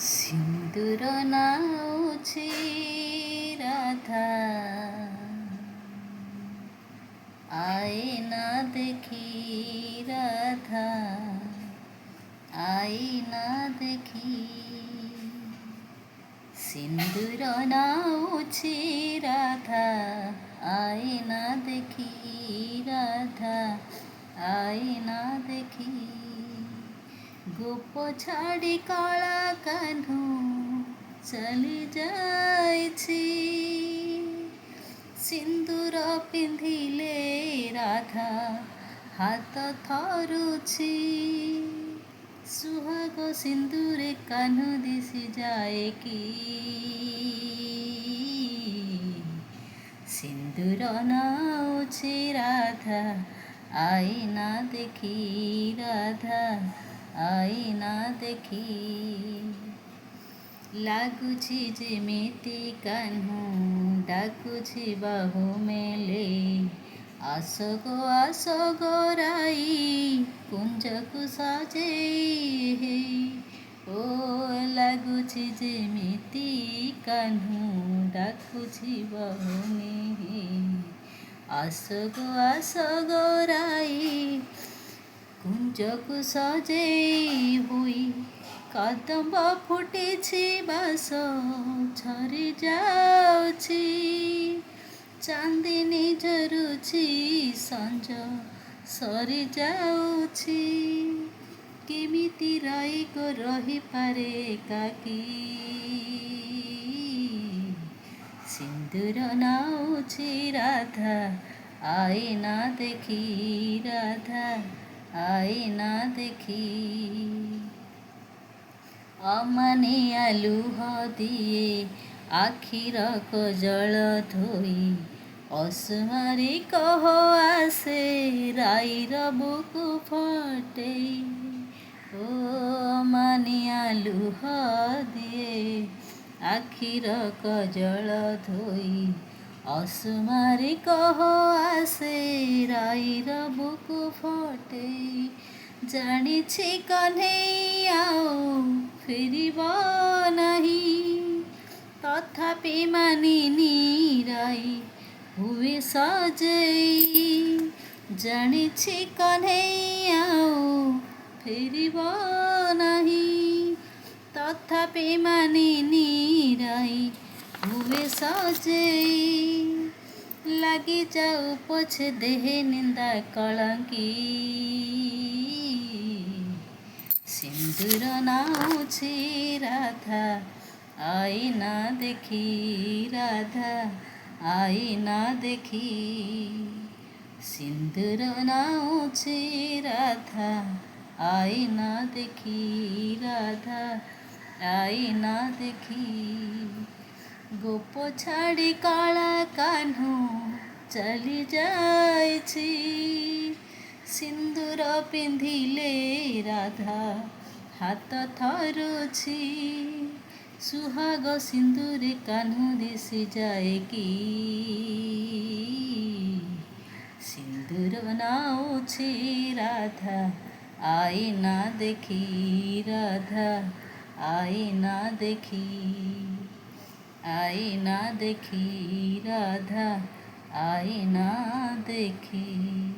ସିନ୍ଦୁର ନାଉଛି ରାଧା ଆଇନା ଦେଖି ରାଧା ଆଇନା ଦେଖି ସିନ୍ଦୁର ନାଉଛି ରାଧା ଆଇନା ଦେଖି ରାଧା ଆଇନା ଦେଖି ଗୋପ ଛାଡ଼ି କଳା କାହ୍ନୁ ଚାଲି ଯାଇଛି ସିନ୍ଦୁର ପିନ୍ଧିଲେ ରାଧା ହାତ ଥରୁଛି ସୁହାଗ ସିନ୍ଦୁରେ କାହ୍ନୁ ଦିଶିଯାଏ କି ସିନ୍ଦୁର ନାଉଛି ରାଧା ଆଇନା ଦେଖି ରାଧା ଆଇନା ଦେଖି ଲାଗୁଛି ଯେମିତି କାହ୍ନୁ ଡାକୁଛି ବାହୁ ମେଲେ ଆସ ଗୋ ରାଇ କୁଞ୍ଜକୁ ସଜେଇ ଓ ଲାଗୁଛି ଯେମିତି କାହ୍ନୁ ଡାକୁଛି ବାହୁ ମେଲେ ଆସ ଗୋ ରାଇ କୁଞ୍ଜକୁ ସଜେଇ ହୋଇ କଦମ୍ବ ଫୁଟିଛି ବାସ ଝରି ଯାଉଛି ଚାନ୍ଦିନୀ ଝରୁଛି ସଞ୍ଜ ସରି ଯାଉଛି କେମିତି ରାଇକ ରହିପାରେ ଏକାକୀ ସିନ୍ଦୁର ନାଉଛି ରାଧା ଆଇନା ଦେଖି ରାଧା ଆଇନା ଦେଖି ଅମାନିଆ ଲୁହ ଦିଏ ଆଖିର କଜଳ ଧୋଇ ଅସୁମାରୀ କହ ଆସେ ରାଇର ବୁକୁ ଫଟେଇ ଓ ଅମାନିଆ ଲୁହ ଦିଏ ଆଖିର କଜଳ ଧୋଇ ଅସୁମାରୀ କହ ଆସେ ରାଇର ବୁକୁ ଫଟେଇ ଜାଣିଛି କହ୍ନେଇ ଆଉ ଫେରିବ ନାହିଁ ତଥାପି ମାନିନି ରାଇ ହୁଏ ସଜେଇ ଜାଣିଛି କହ୍ନେଇ ଆଉ ଫେରିବ ନାହିଁ ତଥାପି ମାନିନି ରାଇ ହୁଏ ସଜେଇ ଲାଗିଯାଉ ପଛେ ଦେହେ ନିନ୍ଦା କଳଙ୍କି ସିନ୍ଦୁର ନାଉଛି ରାଧା ଆଇନା ଦେଖି ରାଧା ଆଇନା ଦେଖି ସିନ୍ଦୁର ନାଉଛି ରାଧା ଆଇନା ଦେଖି ରାଧା ଆଇନା ଦେଖି ଗୋପ ଛାଡ଼ି କଳା କାହ୍ନୁ ଚାଲି ଯାଇଛି ସିନ୍ଦୁର ପିନ୍ଧିଲେ ରାଧା ହାତ ଥରୁଛି ସୁହାଗ ସିନ୍ଦୁରେ କାହ୍ନୁ ଦିଶିଯାଏ କି ସିନ୍ଦୁର ନାଉଛି ରାଧା ଆଇନା ଦେଖି ରାଧା ଆଇନା ଦେଖି ଆଇନା ଦେଖି ରାଧା ଆଇନା ଦେଖି।